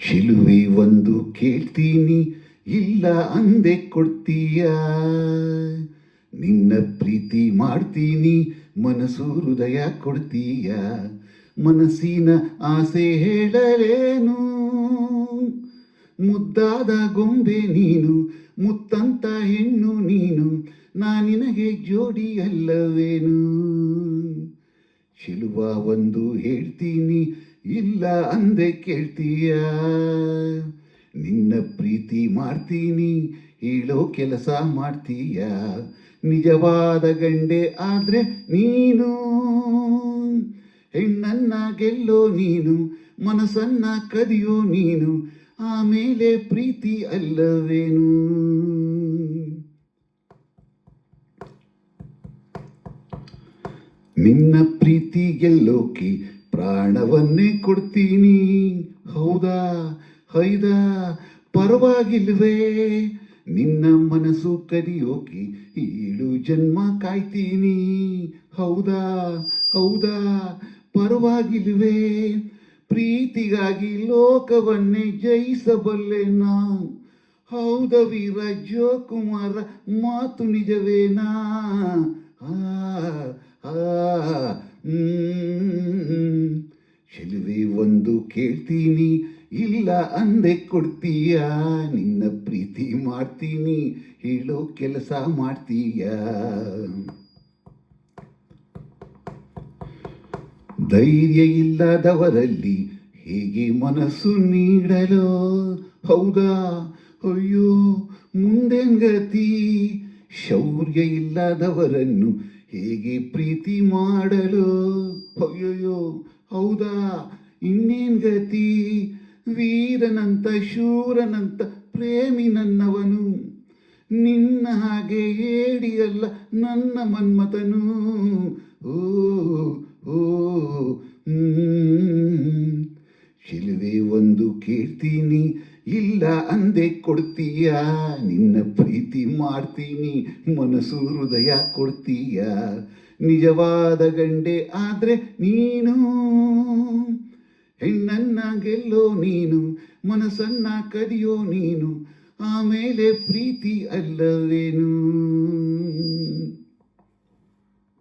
ಚಿಲುವೆ ಒಂದು ಕೇಳ್ತೀನಿ, ಇಲ್ಲ ಅಂದೆ ಕೊಡ್ತೀಯ. ನಿನ್ನ ಪ್ರೀತಿ ಮಾಡ್ತೀನಿ, ಮನಸ್ಸು ಹೃದಯ ಕೊಡ್ತೀಯ. ಮನಸ್ಸಿನ ಆಸೆ ಹೇಳಲೇನು, ಮುದ್ದಾದ ಗೊಂಬೆ ನೀನು, ಮುತ್ತಂತ ಹೆಣ್ಣು ನೀನು, ನಿನಗೆ ಜೋಡಿ ಅಲ್ಲವೇನು. ಶಿಲುವ ಒಂದು ಹೇಳ್ತೀನಿ, ಇಲ್ಲ ಅಂದೆ ಕೇಳ್ತೀಯ. ನಿನ್ನ ಪ್ರೀತಿ ಮಾಡ್ತೀನಿ, ಹೇಳೋ ಕೆಲಸ ಮಾಡ್ತೀಯ. ನಿಜವಾದ ಗಂಡೆ ಆದ್ರೆ ನೀನು, ಹೆಣ್ಣನ್ನ ಗೆಲ್ಲೋ ನೀನು, ಮನಸ್ಸನ್ನ ಕದಿಯೋ ನೀನು, ಆಮೇಲೆ ಪ್ರೀತಿ ಅಲ್ಲವೇನು. ನಿನ್ನ ಪ್ರೀತಿ ಗೆಲ್ಲೋಕೆ ಪ್ರಾಣವನ್ನೇ ಕೊಡ್ತೀನಿ. ಹೌದಾ ಹೈದಾ ಪರವಾಗಿಲ್ವೇ, ನಿನ್ನ ಮನಸ್ಸು ಕದಿಯೋಕೆ 7 ಜನ್ಮ ಕಾಯ್ತೀನಿ. ಹೌದಾ ಹೌದಾ ಪರವಾಗಿಲ್ವೇ, ಪ್ರೀತಿಗಾಗಿ ಲೋಕವನ್ನೇ ಜಯಿಸಬಲ್ಲೆನಾ. ಹೌದ ವೀರ ಜೋಕುಮಾರ ಮಾತು ನಿಜವೇನಾ. ಚೆಲುವೆ ಒಂದು ಕೇಳ್ತೀನಿ, ಇಲ್ಲ ಅಂದೆ ಕೊಡ್ತೀಯ. ನಿನ್ನ ಪ್ರೀತಿ ಮಾಡ್ತೀನಿ, ಹೇಳೋ ಕೆಲಸ ಮಾಡ್ತೀಯ. ಧೈರ್ಯ ಇಲ್ಲದವರಲ್ಲಿ ಹೇಗೆ ಮನಸ್ಸು ನೀಡಲೋ. ಹೌದಾ ಅಯ್ಯೋ ಮುಂದೆಂಗತಿ, ಶೌರ್ಯ ಇಲ್ಲದವರನ್ನು ಹೇಗೆ ಪ್ರೀತಿ ಮಾಡಲು. ಅಯ್ಯೋಯ್ಯೋ ಹೌದಾ ಇನ್ನೇನ್ ಗತಿ, ವೀರನಂತ ಶೂರನಂತ ಪ್ರೇಮಿ ನನ್ನವನು, ನಿನ್ನ ಹಾಗೆ ಹೇಳಿಯಲ್ಲ ನನ್ನ ಮನ್ಮಥನು. ಓ ಓ ಚಿಲುವೆ ಒಂದು ಕೇಳ್ತೀನಿ, ಇಲ್ಲ ಅಂದೆ ಕೊಡ್ತೀಯ. ನಿನ್ನ ಪ್ರೀತಿ ಮಾಡ್ತೀನಿ, ಮನಸ್ಸು ಹೃದಯ ಕೊಡ್ತೀಯ. ನಿಜವಾದ ಗಂಡೆ ಆದ್ರೆ ನೀನು, ಹೆಣ್ಣನ್ನ ಗೆಲ್ಲೋ ನೀನು, ಮನಸ್ಸನ್ನ ಕದಿಯೋ ನೀನು, ಆಮೇಲೆ ಪ್ರೀತಿ ಅಲ್ಲವೇನು.